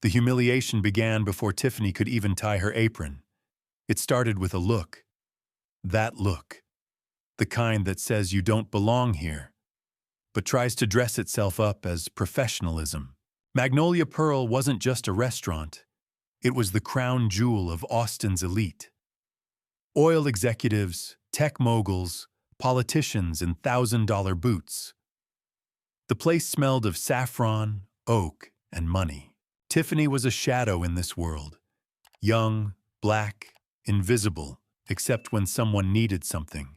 The humiliation began before Tiffany could even tie her apron. It started with a look. That look. The kind that says you don't belong here, but tries to dress itself up as professionalism. Magnolia Pearl wasn't just a restaurant. It was the crown jewel of Austin's elite. Oil executives, tech moguls, politicians in $1,000 boots. The place smelled of saffron, oak, and money. Tiffany was a shadow in this world. Young, black, invisible, except when someone needed something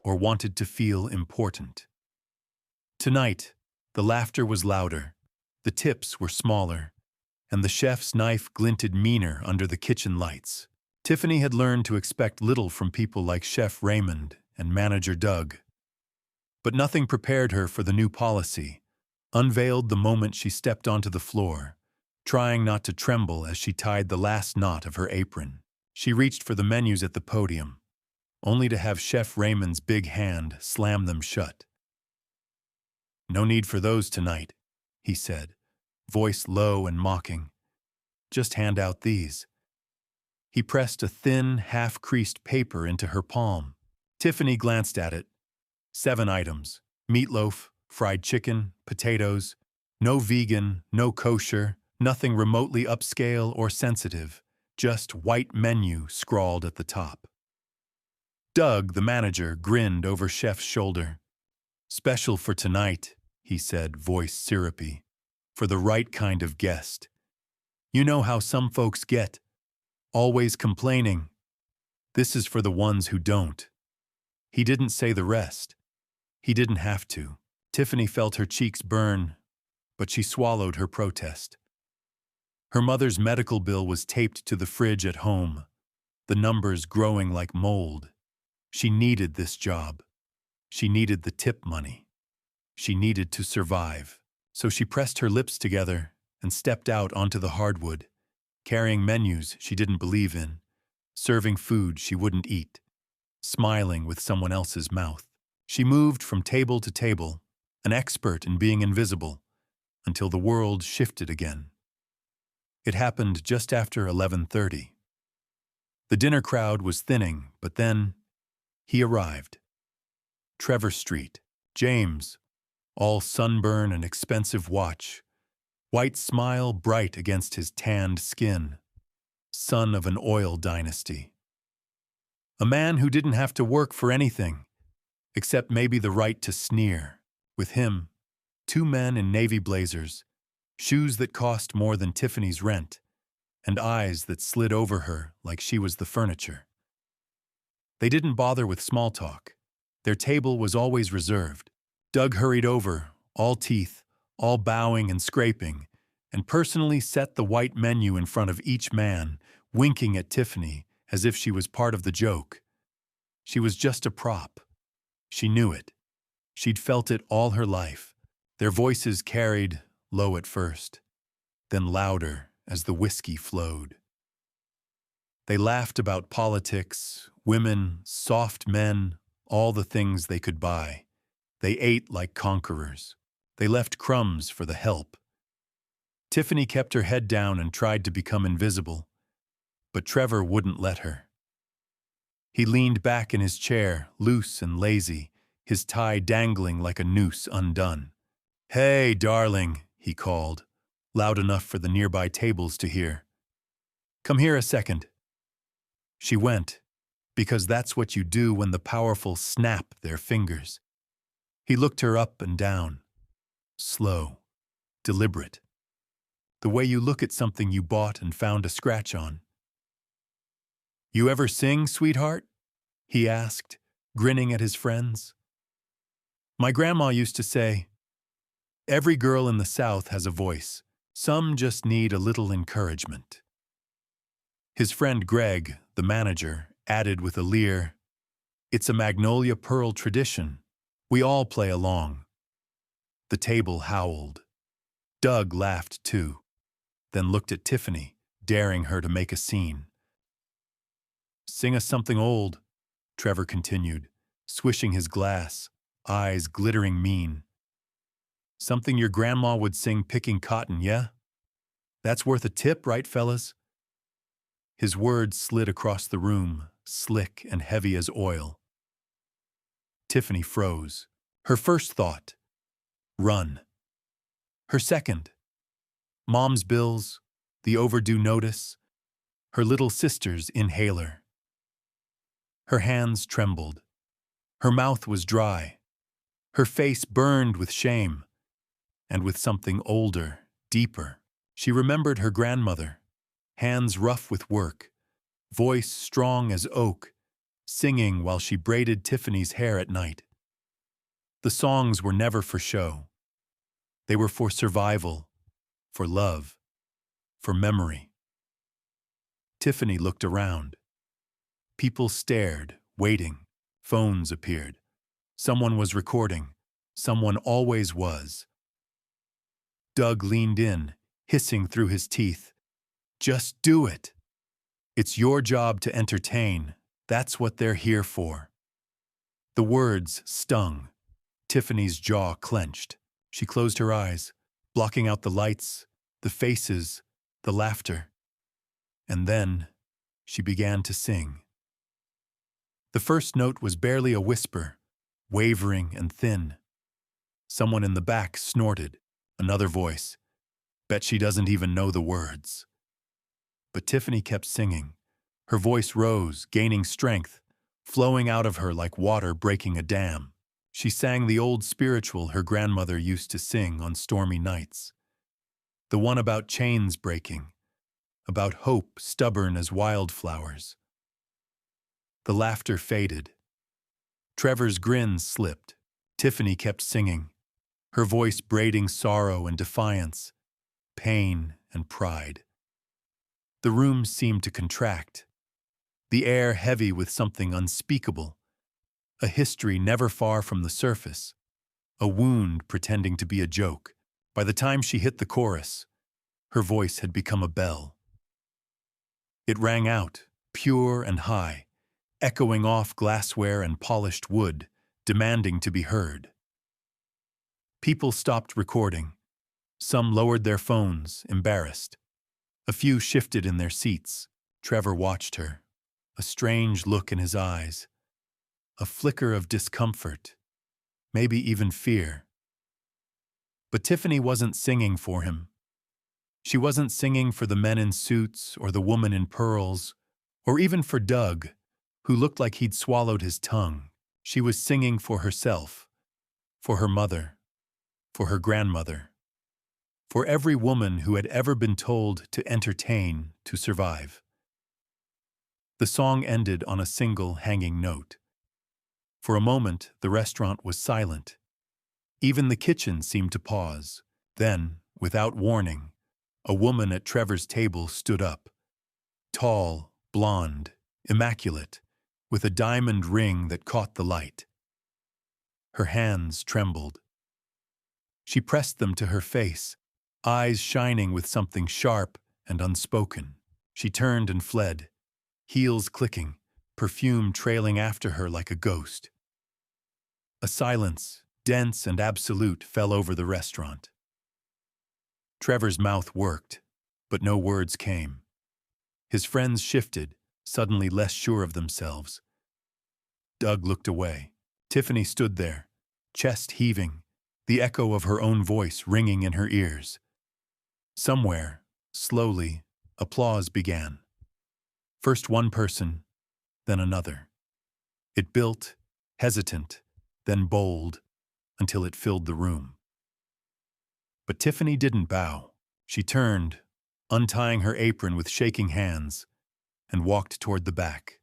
or wanted to feel important. Tonight, the laughter was louder, the tips were smaller, and the chef's knife glinted meaner under the kitchen lights. Tiffany had learned to expect little from people like Chef Raymond and Manager Doug. But nothing prepared her for the new policy, unveiled the moment she stepped onto the floor, trying not to tremble as she tied the last knot of her apron. She reached for the menus at the podium, only to have Chef Raymond's big hand slam them shut. "No need for those tonight," he said, voice low and mocking. "Just hand out these." He pressed a thin, half-creased paper into her palm. Tiffany glanced at it. 7 items: meatloaf, fried chicken, potatoes, no vegan, no kosher, nothing remotely upscale or sensitive, just white menu scrawled at the top. Doug, the manager, grinned over Chef's shoulder. "Special for tonight," he said, voice syrupy. "For the right kind of guest. You know how some folks get, always complaining. This is for the ones who don't." He didn't say the rest. He didn't have to. Tiffany felt her cheeks burn, but she swallowed her protest. Her mother's medical bill was taped to the fridge at home, the numbers growing like mold. She needed this job. She needed the tip money. She needed to survive. So she pressed her lips together and stepped out onto the hardwood, carrying menus she didn't believe in, serving food she wouldn't eat, smiling with someone else's mouth. She moved from table to table, an expert in being invisible, until the world shifted again. It happened just after 11:30. The dinner crowd was thinning, but then he arrived. Trevor Street, James, all sunburn and expensive watch, white smile bright against his tanned skin, son of an oil dynasty. A man who didn't have to work for anything, except maybe the right to sneer. With him, 2 men in navy blazers, shoes that cost more than Tiffany's rent, and eyes that slid over her like she was the furniture. They didn't bother with small talk. Their table was always reserved. Doug hurried over, all teeth, all bowing and scraping, and personally set the white menu in front of each man, winking at Tiffany as if she was part of the joke. She was just a prop. She knew it. She'd felt it all her life. Their voices carried, low at first, then louder as the whiskey flowed. They laughed about politics, women, soft men, all the things they could buy. They ate like conquerors. They left crumbs for the help. Tiffany kept her head down and tried to become invisible, but Trevor wouldn't let her. He leaned back in his chair, loose and lazy, his tie dangling like a noose undone. "Hey, darling," he called, loud enough for the nearby tables to hear. "Come here a second." She went, because that's what you do when the powerful snap their fingers. He looked her up and down, slow, deliberate, the way you look at something you bought and found a scratch on. "You ever sing, sweetheart?" he asked, grinning at his friends. "My grandma used to say, every girl in the South has a voice. Some just need a little encouragement." His friend Greg, the manager, added with a leer, "It's a Magnolia Pearl tradition. We all play along." The table howled. Doug laughed too, then looked at Tiffany, daring her to make a scene. "Sing us something old," Trevor continued, swishing his glass, eyes glittering mean. "Something your grandma would sing picking cotton, yeah?" That's worth a tip, right, fellas? His words slid across the room, slick and heavy as oil. Tiffany froze. Her first thought, run. Her second, mom's bills, the overdue notice, her little sister's inhaler. Her hands trembled. Her mouth was dry. Her face burned with shame, and with something older, deeper. She remembered her grandmother, hands rough with work, voice strong as oak, singing while she braided Tiffany's hair at night. The songs were never for show. They were for survival, for love, for memory. Tiffany looked around. People stared, waiting. Phones appeared. Someone was recording. Someone always was. Doug leaned in, hissing through his teeth. Just do it. It's your job to entertain. That's what they're here for. The words stung. Tiffany's jaw clenched. She closed her eyes, blocking out the lights, the faces, the laughter. And then she began to sing. The first note was barely a whisper, wavering and thin. Someone in the back snorted. Another voice. Bet she doesn't even know the words. But Tiffany kept singing. Her voice rose, gaining strength, flowing out of her like water breaking a dam. She sang the old spiritual her grandmother used to sing on stormy nights. The one about chains breaking, about hope stubborn as wildflowers. The laughter faded. Trevor's grin slipped. Tiffany kept singing, her voice braiding sorrow and defiance, pain and pride. The room seemed to contract, the air heavy with something unspeakable, a history never far from the surface, a wound pretending to be a joke. By the time she hit the chorus, her voice had become a bell. It rang out, pure and high, echoing off glassware and polished wood, demanding to be heard. People stopped recording. Some lowered their phones, embarrassed. A few shifted in their seats. Trevor watched her, a strange look in his eyes, a flicker of discomfort, maybe even fear. But Tiffany wasn't singing for him. She wasn't singing for the men in suits or the woman in pearls, or even for Doug, who looked like he'd swallowed his tongue. She was singing for herself, for her mother, for her grandmother, for every woman who had ever been told to entertain to survive. The song ended on a single hanging note. For a moment, the restaurant was silent. Even the kitchen seemed to pause. Then, without warning, a woman at Trevor's table stood up. Tall, blonde, immaculate, with a diamond ring that caught the light. Her hands trembled. She pressed them to her face, eyes shining with something sharp and unspoken. She turned and fled, heels clicking, perfume trailing after her like a ghost. A silence, dense and absolute, fell over the restaurant. Trevor's mouth worked, but no words came. His friends shifted, suddenly less sure of themselves. Doug looked away. Tiffany stood there, chest heaving, the echo of her own voice ringing in her ears. Somewhere, slowly, applause began. First one person, then another. It built, hesitant, then bold, until it filled the room. But Tiffany didn't bow. She turned, untying her apron with shaking hands, and walked toward the back.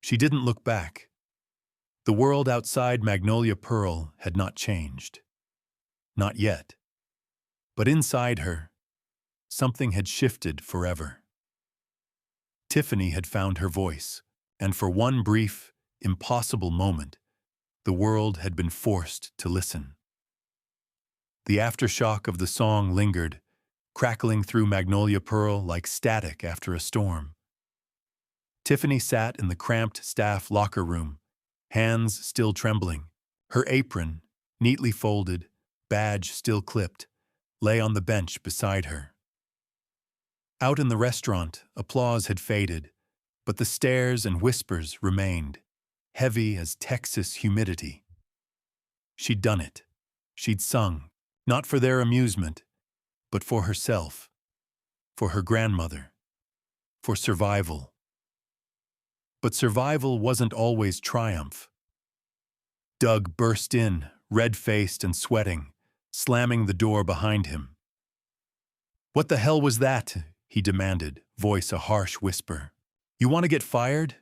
She didn't look back. The world outside Magnolia Pearl had not changed. Not yet. But inside her, something had shifted forever. Tiffany had found her voice, and for one brief, impossible moment, the world had been forced to listen. The aftershock of the song lingered, crackling through Magnolia Pearl like static after a storm. Tiffany sat in the cramped staff locker room, hands still trembling. Her apron, neatly folded, badge still clipped, lay on the bench beside her. Out in the restaurant, applause had faded, but the stares and whispers remained, heavy as Texas humidity. She'd done it. She'd sung, not for their amusement, but for herself, for her grandmother, for survival. But survival wasn't always triumph. Doug burst in, red-faced and sweating, slamming the door behind him. "What the hell was that?" he demanded, voice a harsh whisper. "You want to get fired?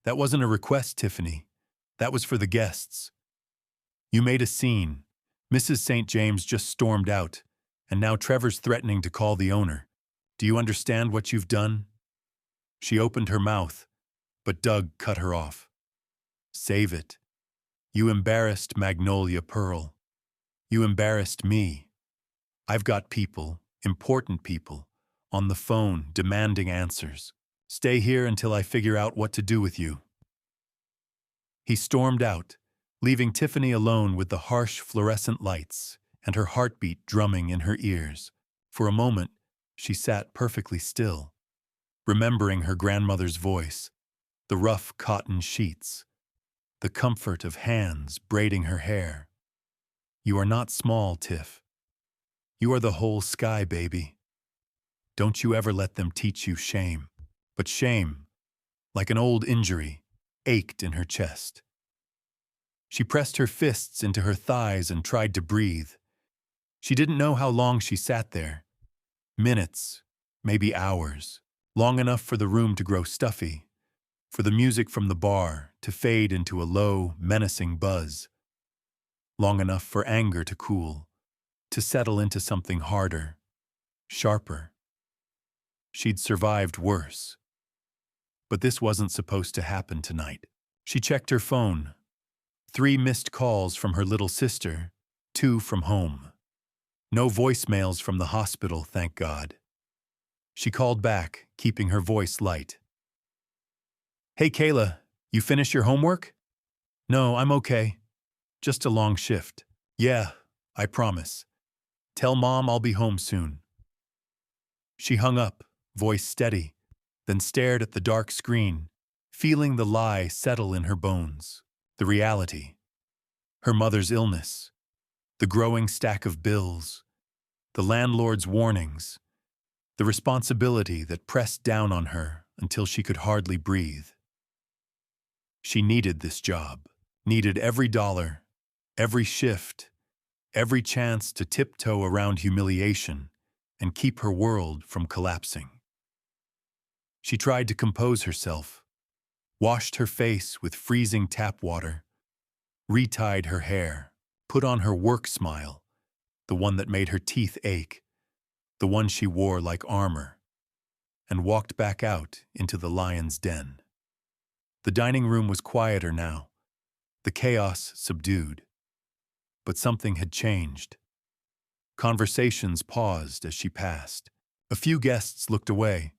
That wasn't a request, Tiffany. That was for the guests. You made a scene. Mrs. St. James just stormed out, and now Trevor's threatening to call the owner. Do you understand what you've done?" She opened her mouth, but Doug cut her off. "Save it. You embarrassed Magnolia Pearl. You embarrassed me. I've got people, important people, on the phone demanding answers. Stay here until I figure out what to do with you." He stormed out, leaving Tiffany alone with the harsh fluorescent lights and her heartbeat drumming in her ears. For a moment, she sat perfectly still, remembering her grandmother's voice, the rough cotton sheets, the comfort of hands braiding her hair. "You are not small, Tiff. You are the whole sky, baby. Don't you ever let them teach you shame." But shame, like an old injury, ached in her chest. She pressed her fists into her thighs and tried to breathe. She didn't know how long she sat there. Minutes, maybe hours, long enough for the room to grow stuffy, for the music from the bar to fade into a low, menacing buzz, long enough for anger to cool, to settle into something harder, sharper. She'd survived worse. But this wasn't supposed to happen tonight. She checked her phone. 3 missed calls from her little sister, 2 from home. No voicemails from the hospital, thank God. She called back, keeping her voice light. "Hey, Kayla, you finished your homework?" "No, I'm okay. Just a long shift." "Yeah, I promise. Tell Mom I'll be home soon." She hung up, voice steady, then stared at the dark screen, feeling the lie settle in her bones, the reality. Her mother's illness, the growing stack of bills, the landlord's warnings, the responsibility that pressed down on her until she could hardly breathe. She needed this job, needed every dollar, every shift, every chance to tiptoe around humiliation and keep her world from collapsing. She tried to compose herself, washed her face with freezing tap water, retied her hair, put on her work smile, the one that made her teeth ache, the one she wore like armor, and walked back out into the lion's den. The dining room was quieter now, the chaos subdued. But something had changed. Conversations paused as she passed. A few guests looked away.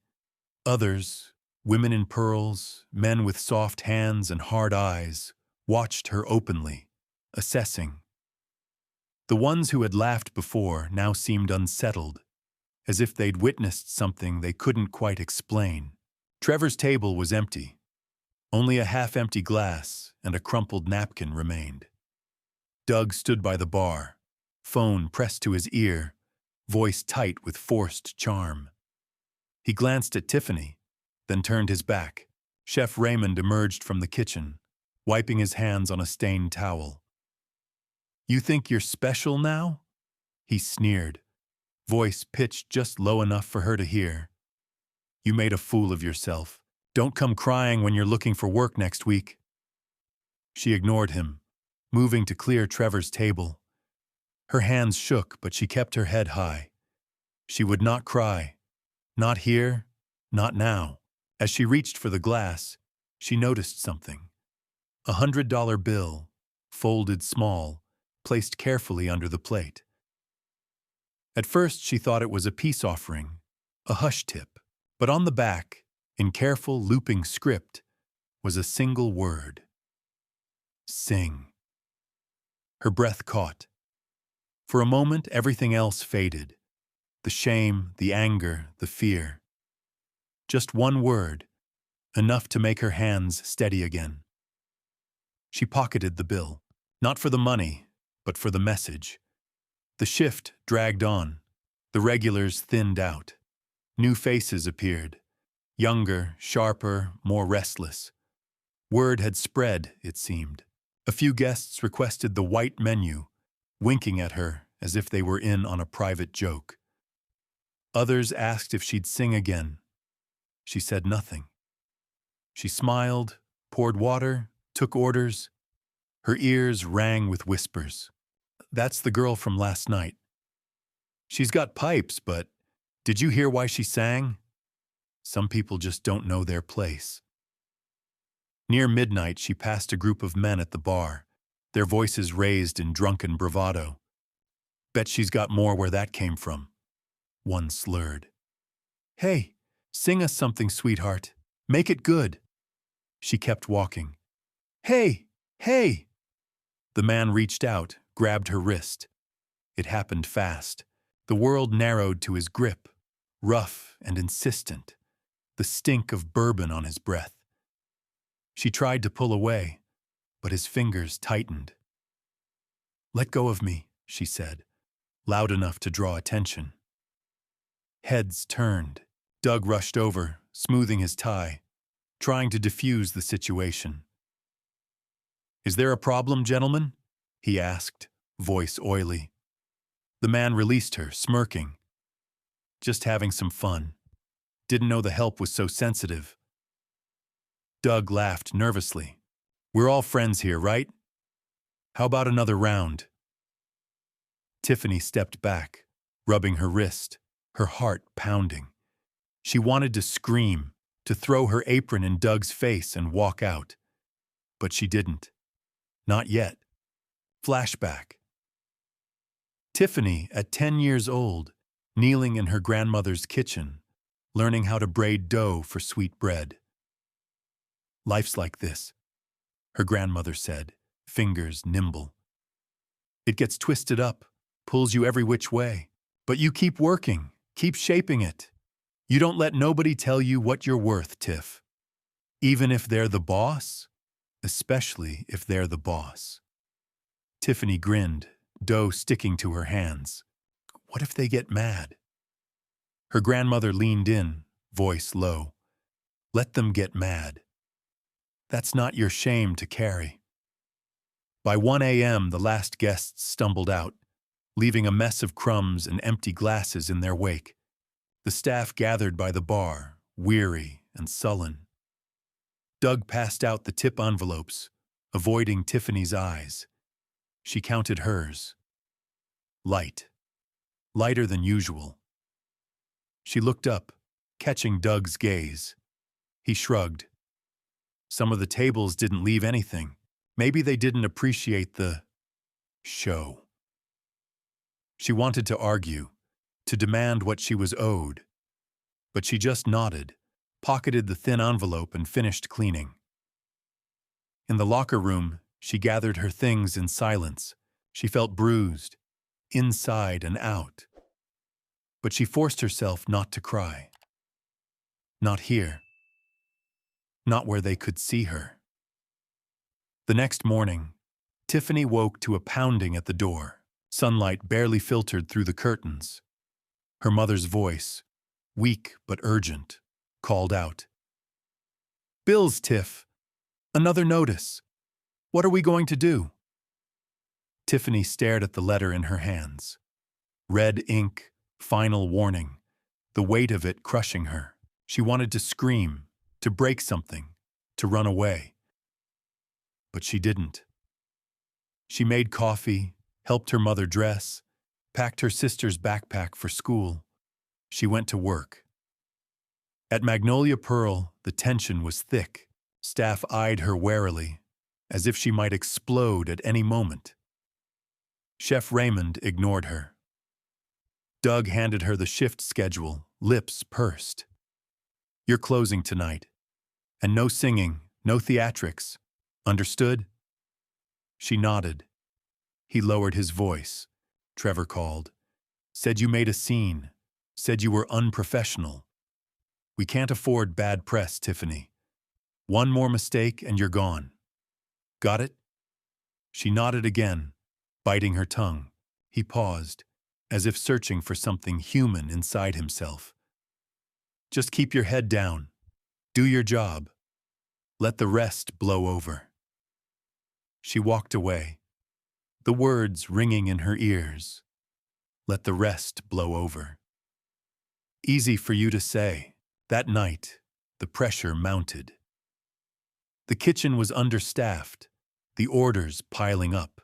Others, women in pearls, men with soft hands and hard eyes, watched her openly, assessing. The ones who had laughed before now seemed unsettled, as if they'd witnessed something they couldn't quite explain. Trevor's table was empty. Only a half-empty glass and a crumpled napkin remained. Doug stood by the bar, phone pressed to his ear, voice tight with forced charm. He glanced at Tiffany, then turned his back. Chef Raymond emerged from the kitchen, wiping his hands on a stained towel. "You think you're special now?" he sneered, voice pitched just low enough for her to hear. "You made a fool of yourself. Don't come crying when you're looking for work next week." She ignored him, moving to clear Trevor's table. Her hands shook, but she kept her head high. She would not cry. Not here, not now. As she reached for the glass, she noticed something. A $100 bill, folded small, placed carefully under the plate. At first she thought it was a peace offering, a hush tip, but on the back, in careful looping script, was a single word. Sing. Her breath caught. For a moment, everything else faded. The shame, the anger, the fear. Just one word, enough to make her hands steady again. She pocketed the bill, not for the money, but for the message. The shift dragged on. The regulars thinned out. New faces appeared, younger, sharper, more restless. Word had spread, it seemed. A few guests requested the white menu, winking at her as if they were in on a private joke. Others asked if she'd sing again. She said nothing. She smiled, poured water, took orders. Her ears rang with whispers. That's the girl from last night. She's got pipes, but did you hear why she sang? Some people just don't know their place. Near midnight, she passed a group of men at the bar, their voices raised in drunken bravado. Bet she's got more where that came from. One slurred. Hey, sing us something, sweetheart. Make it good. She kept walking. Hey, hey! The man reached out, grabbed her wrist. It happened fast. The world narrowed to his grip, rough and insistent, the stink of bourbon on his breath. She tried to pull away, but his fingers tightened. Let go of me, she said, loud enough to draw attention. Heads turned. Doug rushed over, smoothing his tie, trying to diffuse the situation. Is there a problem, gentlemen? He asked, voice oily. The man released her, smirking. Just having some fun. Didn't know the help was so sensitive. Doug laughed nervously. We're all friends here, right? How about another round? Tiffany stepped back, rubbing her wrist, her heart pounding. She wanted to scream, to throw her apron in Doug's face and walk out. But she didn't. Not yet. Flashback. Tiffany, at 10 years old, kneeling in her grandmother's kitchen, learning how to braid dough for sweet bread. Life's like this, her grandmother said, fingers nimble. It gets twisted up, pulls you every which way. But you keep working, keep shaping it. You don't let nobody tell you what you're worth, Tiff. Even if they're the boss, especially if they're the boss. Tiffany grinned, dough sticking to her hands. What if they get mad? Her grandmother leaned in, voice low. Let them get mad. That's not your shame to carry. By 1 a.m., the last guests stumbled out, leaving a mess of crumbs and empty glasses in their wake. The staff gathered by the bar, weary and sullen. Doug passed out the tip envelopes, avoiding Tiffany's eyes. She counted hers. Light. Lighter than usual. She looked up, catching Doug's gaze. He shrugged. Some of the tables didn't leave anything. Maybe they didn't appreciate the show. She wanted to argue, to demand what she was owed. But she just nodded, pocketed the thin envelope and finished cleaning. In the locker room, she gathered her things in silence. She felt bruised, inside and out. But she forced herself not to cry. Not here. Not where they could see her. The next morning, Tiffany woke to a pounding at the door. Sunlight barely filtered through the curtains. Her mother's voice, weak but urgent, called out. Bills, Tiff. Another notice. What are we going to do? Tiffany stared at the letter in her hands. Red ink, final warning, the weight of it crushing her. She wanted to scream, to break something, to run away. But she didn't. She made coffee, helped her mother dress, packed her sister's backpack for school. She went to work. At Magnolia Pearl, the tension was thick. Staff eyed her warily, as if she might explode at any moment. Chef Raymond ignored her. Doug handed her the shift schedule, lips pursed. You're closing tonight. And no singing, no theatrics. Understood? She nodded. He lowered his voice. Trevor called. Said you made a scene. Said you were unprofessional. We can't afford bad press, Tiffany. One more mistake and you're gone. Got it? She nodded again, biting her tongue. He paused, as if searching for something human inside himself. Just keep your head down. Do your job. Let the rest blow over. She walked away, the words ringing in her ears. Let the rest blow over. Easy for you to say. That night, the pressure mounted. The kitchen was understaffed, the orders piling up.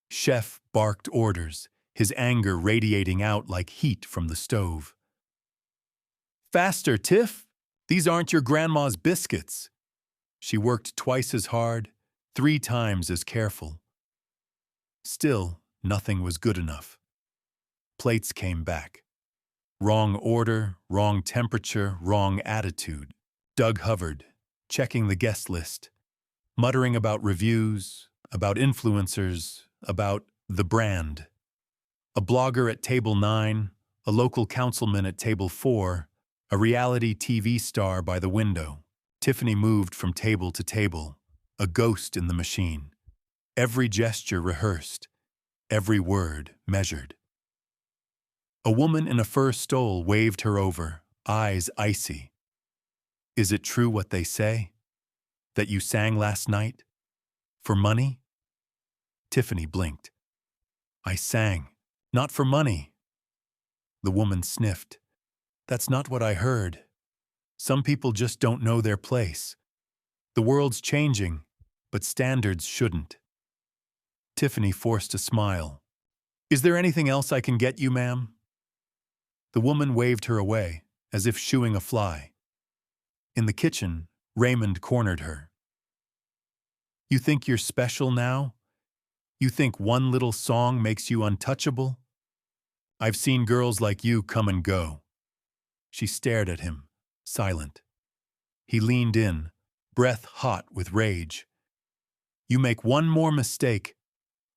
Chef barked orders, his anger radiating out like heat from the stove. Faster, Tiff! These aren't your grandma's biscuits. She worked twice as hard, 3 times as careful. Still, nothing was good enough. Plates came back. Wrong order, wrong temperature, wrong attitude. Doug hovered, checking the guest list, muttering about reviews, about influencers, about the brand. A blogger at table 9, a local councilman at table 4, a reality TV star by the window. Tiffany moved from table to table, a ghost in the machine. Every gesture rehearsed, every word measured. A woman in a fur stole waved her over, eyes icy. Is it true what they say? That you sang last night? For money? Tiffany blinked. I sang, not for money. The woman sniffed. That's not what I heard. Some people just don't know their place. The world's changing, but standards shouldn't. Tiffany forced a smile. Is there anything else I can get you, ma'am? The woman waved her away, as if shooing a fly. In the kitchen, Raymond cornered her. You think you're special now? You think one little song makes you untouchable? I've seen girls like you come and go. She stared at him, silent. He leaned in, breath hot with rage. You make one more mistake,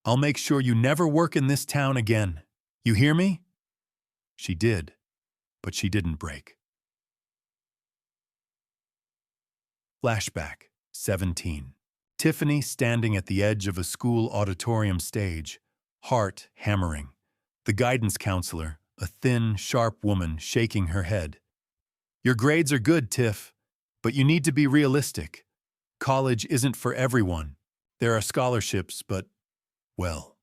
I'll make sure you never work in this town again. You hear me? She did, but she didn't break. Flashback, 17. Tiffany standing at the edge of a school auditorium stage, heart hammering. The guidance counselor, a thin, sharp woman, shaking her head. Your grades are good, Tiff, but you need to be realistic. College isn't for everyone. There are scholarships, but, well,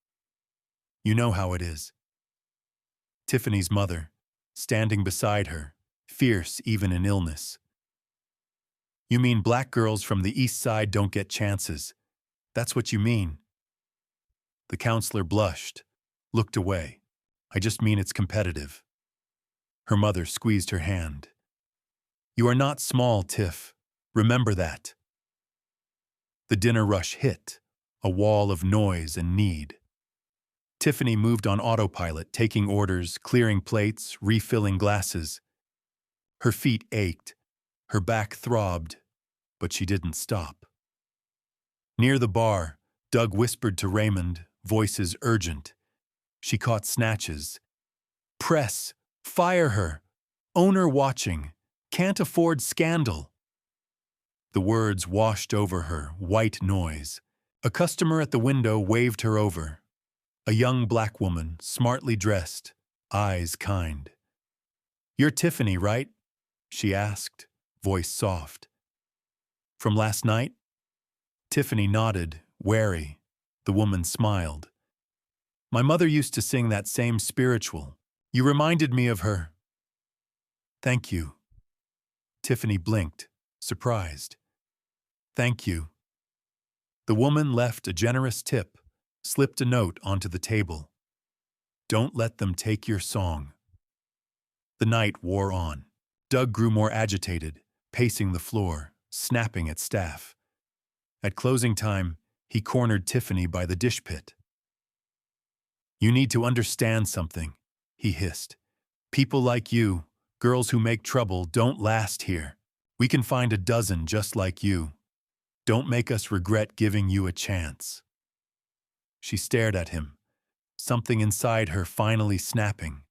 you know how it is. Tiffany's mother, standing beside her, fierce even in illness. You mean black girls from the East Side don't get chances? That's what you mean. The counselor blushed, looked away. I just mean it's competitive. Her mother squeezed her hand. You are not small, Tiff. Remember that. The dinner rush hit, a wall of noise and need. Tiffany moved on autopilot, taking orders, clearing plates, refilling glasses. Her feet ached, her back throbbed, but she didn't stop. Near the bar, Doug whispered to Raymond, voices urgent. She caught snatches. Press, fire her, owner watching, can't afford scandal. The words washed over her, white noise. A customer at the window waved her over. A young black woman, smartly dressed, eyes kind. You're Tiffany, right? She asked, voice soft. From last night? Tiffany nodded, wary. The woman smiled. My mother used to sing that same spiritual. You reminded me of her. Thank you. Tiffany blinked, surprised. Thank you. The woman left a generous tip, slipped a note onto the table. Don't let them take your song. The night wore on. Doug grew more agitated, pacing the floor, snapping at staff. At closing time, he cornered Tiffany by the dish pit. You need to understand something, he hissed. People like you, girls who make trouble, don't last here. We can find a dozen just like you. Don't make us regret giving you a chance. She stared at him, something inside her finally snapping.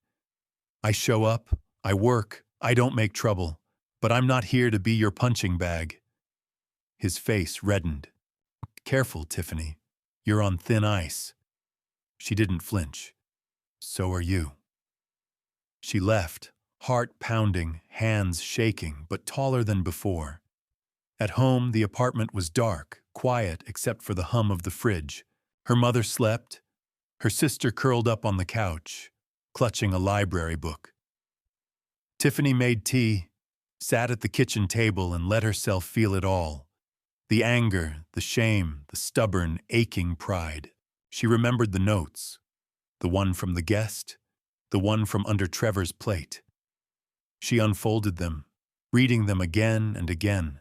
I show up, I work, I don't make trouble. But I'm not here to be your punching bag. His face reddened. Careful, Tiffany. You're on thin ice. She didn't flinch. So are you. She left, heart pounding, hands shaking, but taller than before. At home, the apartment was dark, quiet except for the hum of the fridge. Her mother slept. Her sister curled up on the couch, clutching a library book. Tiffany made tea, sat at the kitchen table and let herself feel it all. The anger, the shame, the stubborn, aching pride. She remembered the notes. The one from the guest, the one from under Trevor's plate. She unfolded them, reading them again and again,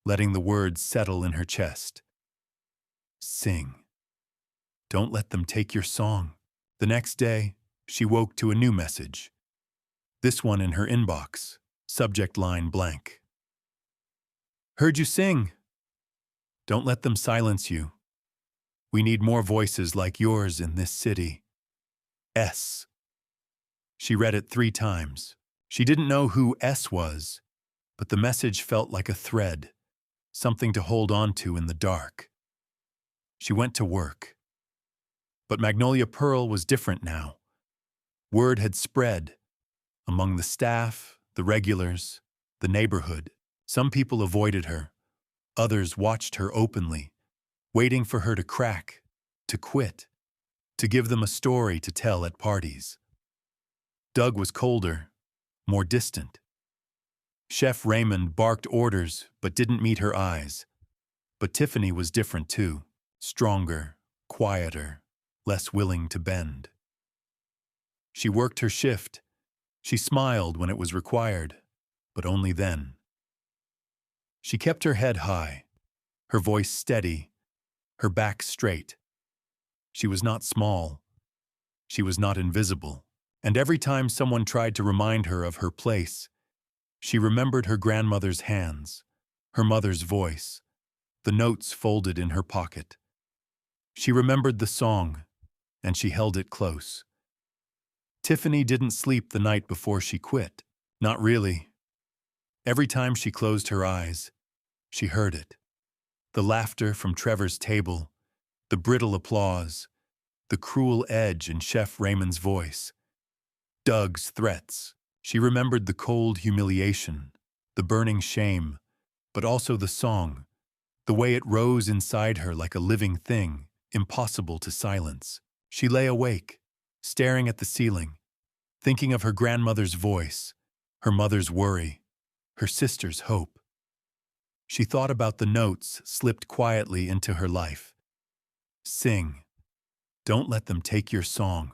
letting the words settle in her chest. Sing. Don't let them take your song. The next day, she woke to a new message. This one in her inbox, subject line blank. Heard you sing. Don't let them silence you. We need more voices like yours in this city. S. She read it 3 times. She didn't know who S was, but the message felt like a thread, something to hold on to in the dark. She went to work. But Magnolia Pearl was different now. Word had spread. Among the staff, the regulars, the neighborhood. Some people avoided her. Others watched her openly, waiting for her to crack, to quit, to give them a story to tell at parties. Doug was colder, more distant. Chef Raymond barked orders but didn't meet her eyes. But Tiffany was different too, stronger, quieter, less willing to bend. She worked her shift. She smiled when it was required, but only then. She kept her head high, her voice steady, her back straight. She was not small. She was not invisible. And every time someone tried to remind her of her place, she remembered her grandmother's hands, her mother's voice, the notes folded in her pocket. She remembered the song, and she held it close. Tiffany didn't sleep the night before she quit. Not really. Every time she closed her eyes, she heard it. The laughter from Trevor's table, the brittle applause, the cruel edge in Chef Raymond's voice. Doug's threats. She remembered the cold humiliation, the burning shame, but also the song, the way it rose inside her like a living thing, impossible to silence. She lay awake, staring at the ceiling, thinking of her grandmother's voice, her mother's worry, her sister's hope. She thought about the notes slipped quietly into her life. Sing. Don't let them take your song.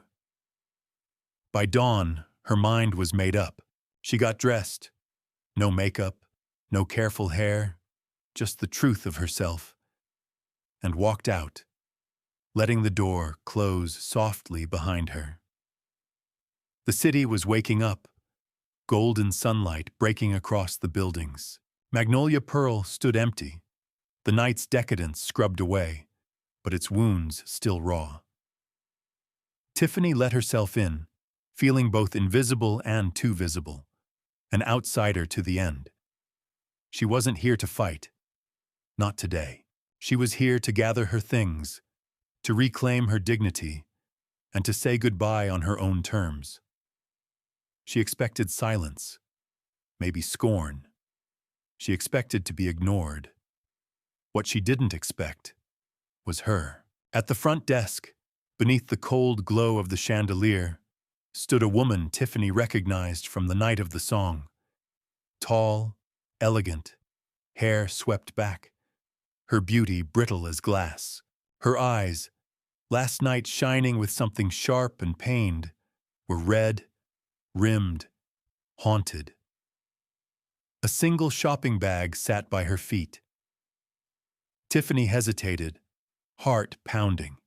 By dawn, her mind was made up. She got dressed. No makeup, no careful hair, just the truth of herself. And walked out, letting the door close softly behind her. The city was waking up, golden sunlight breaking across the buildings. Magnolia Pearl stood empty, the night's decadence scrubbed away, but its wounds still raw. Tiffany let herself in, feeling both invisible and too visible, an outsider to the end. She wasn't here to fight. Not today. She was here to gather her things, to reclaim her dignity, and to say goodbye on her own terms. She expected silence, maybe scorn. She expected to be ignored. What she didn't expect was her. At the front desk, beneath the cold glow of the chandelier, stood a woman Tiffany recognized from the night of the song. Tall, elegant, hair swept back, her beauty brittle as glass. Her eyes, last night shining with something sharp and pained, were red, rimmed, haunted. A single shopping bag sat by her feet. Tiffany hesitated, heart pounding.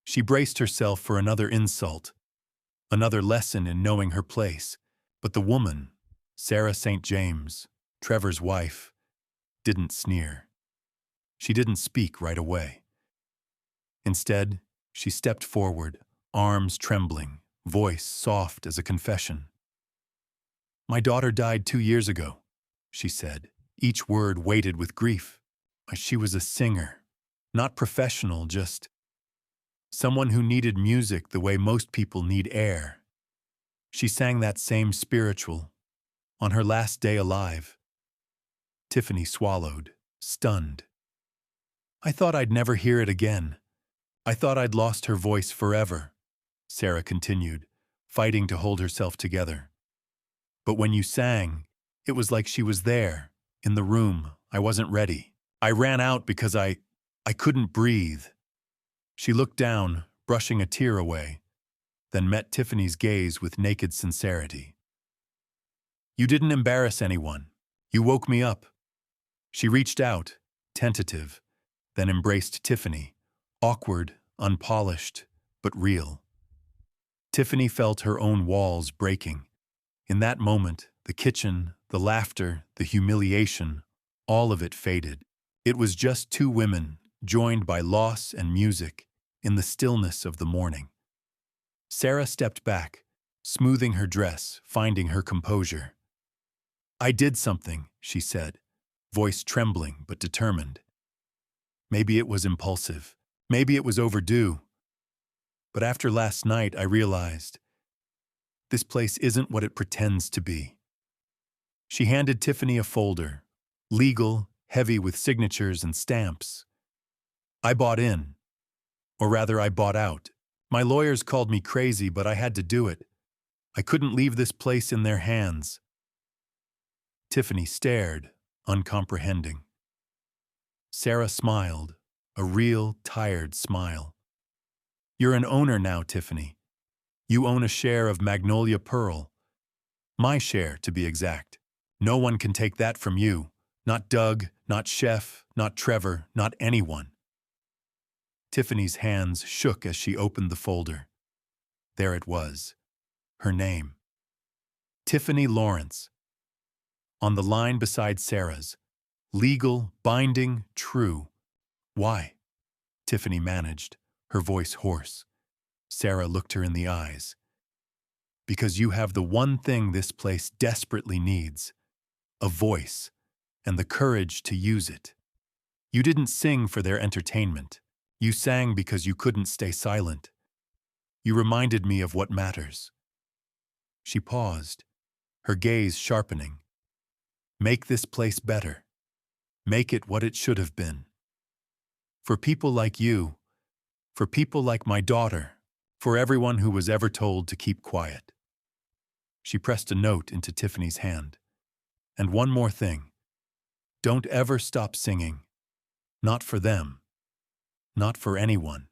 She braced herself for another insult, another lesson in knowing her place. But the woman, Sarah St. James, Trevor's wife, didn't sneer. She didn't speak right away. Instead, she stepped forward, arms trembling, voice soft as a confession. My daughter died 2 years ago. she said, each word weighted with grief. She was a singer, not professional, just someone who needed music the way most people need air. She sang that same spiritual on her last day alive. Tiffany swallowed, stunned. I thought I'd never hear it again. I thought I'd lost her voice forever, Sarah continued, fighting to hold herself together. But when you sang, it was like she was there, in the room. I wasn't ready. I ran out because I couldn't breathe. She looked down, brushing a tear away, then met Tiffany's gaze with naked sincerity. You didn't embarrass anyone. You woke me up. She reached out, tentative, then embraced Tiffany, awkward, unpolished, but real. Tiffany felt her own walls breaking. In that moment, the kitchen, the laughter, the humiliation, all of it faded. It was just two women, joined by loss and music, in the stillness of the morning. Sarah stepped back, smoothing her dress, finding her composure. I did something, she said, voice trembling but determined. Maybe it was impulsive. Maybe it was overdue. But after last night, I realized this place isn't what it pretends to be. She handed Tiffany a folder, legal, heavy with signatures and stamps. I bought in. Or rather, I bought out. My lawyers called me crazy, but I had to do it. I couldn't leave this place in their hands. Tiffany stared, uncomprehending. Sarah smiled, a real, tired smile. You're an owner now, Tiffany. You own a share of Magnolia Pearl. My share, to be exact. No one can take that from you. Not Doug, not Chef, not Trevor, not anyone. Tiffany's hands shook as she opened the folder. There it was. Her name. Tiffany Lawrence. On the line beside Sarah's. Legal, binding, true. Why? Tiffany managed, her voice hoarse. Sarah looked her in the eyes. Because you have the one thing this place desperately needs. A voice, and the courage to use it. You didn't sing for their entertainment. You sang because you couldn't stay silent. You reminded me of what matters. She paused, her gaze sharpening. Make this place better. Make it what it should have been. For people like you, for people like my daughter, for everyone who was ever told to keep quiet. She pressed a note into Tiffany's hand. And one more thing. Don't ever stop singing. Not for them. Not for anyone.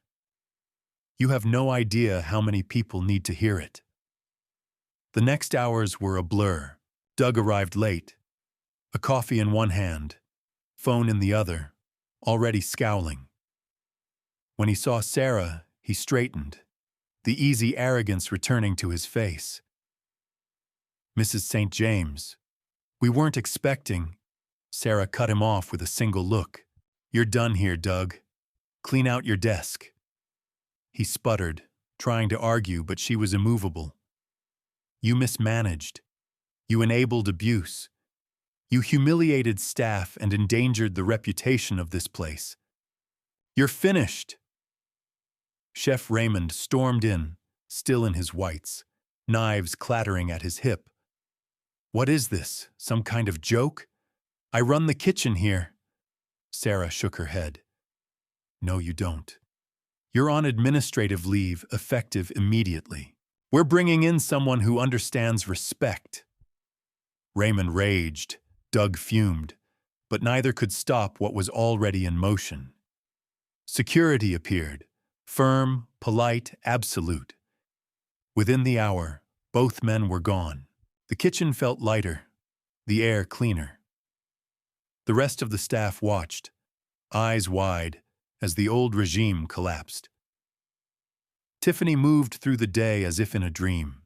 You have no idea how many people need to hear it. The next hours were a blur. Doug arrived late. A coffee in one hand, phone in the other, already scowling. When he saw Sarah, he straightened, the easy arrogance returning to his face. Mrs. St. James, we weren't expecting. Sarah cut him off with a single look. You're done here, Doug. Clean out your desk. He sputtered, trying to argue, but she was immovable. You mismanaged. You enabled abuse. You humiliated staff and endangered the reputation of this place. You're finished. Chef Raymond stormed in, still in his whites, knives clattering at his hip. What is this, some kind of joke? I run the kitchen here. Sarah shook her head. No, you don't. You're on administrative leave, effective immediately. We're bringing in someone who understands respect. Raymond raged. Doug fumed, but neither could stop what was already in motion. Security appeared, firm, polite, absolute. Within the hour, both men were gone. The kitchen felt lighter, the air cleaner. The rest of the staff watched, eyes wide, as the old regime collapsed. Tiffany moved through the day as if in a dream.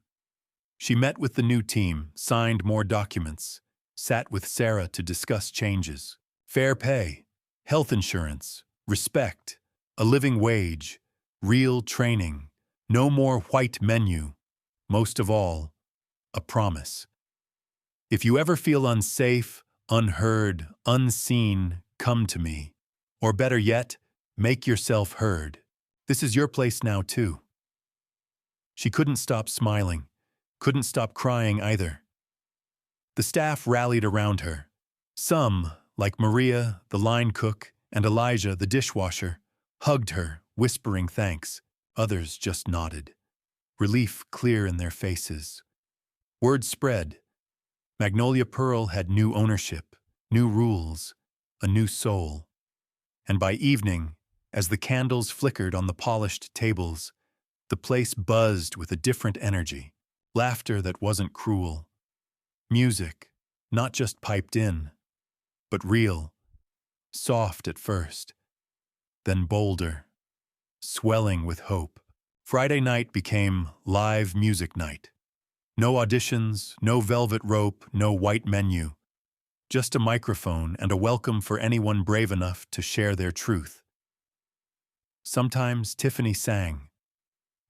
She met with the new team, signed more documents, sat with Sarah to discuss changes. Fair pay, health insurance, respect, a living wage, real training, no more white menu. Most of all, a promise. If you ever feel unsafe, Unheard, unseen, come to me. Or better yet, make yourself heard. This is your place now, too. She couldn't stop smiling, couldn't stop crying either. The staff rallied around her. Some, like Maria, the line cook, and Elijah, the dishwasher, hugged her, whispering thanks. Others just nodded, relief clear in their faces. Word spread. Magnolia Pearl had new ownership, new rules, a new soul. And by evening, as the candles flickered on the polished tables, the place buzzed with a different energy, laughter that wasn't cruel. Music, not just piped in, but real, soft at first, then bolder, swelling with hope. Friday night became live music night. No auditions, no velvet rope, no white menu. Just a microphone and a welcome for anyone brave enough to share their truth. Sometimes Tiffany sang.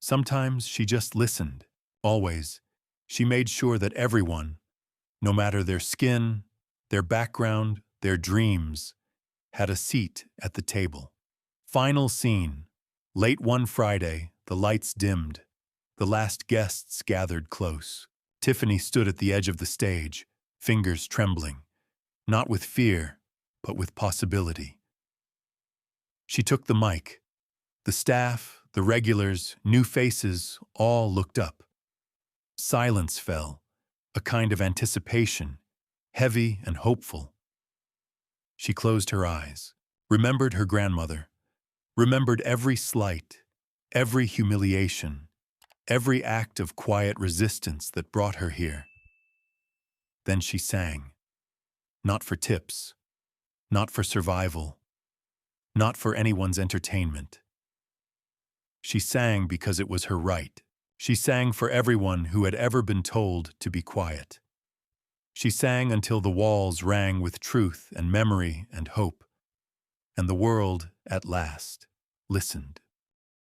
Sometimes she just listened. Always, she made sure that everyone, no matter their skin, their background, their dreams, had a seat at the table. Final scene. Late one Friday, the lights dimmed. The last guests gathered close. Tiffany stood at the edge of the stage, fingers trembling, not with fear, but with possibility. She took the mic. The staff, the regulars, new faces, all looked up. Silence fell, a kind of anticipation, heavy and hopeful. She closed her eyes, remembered her grandmother, remembered every slight, every humiliation, every act of quiet resistance that brought her here. Then she sang. Not for tips, not for survival, not for anyone's entertainment. She sang because it was her right. She sang for everyone who had ever been told to be quiet. She sang until the walls rang with truth and memory and hope, and the world, at last, listened.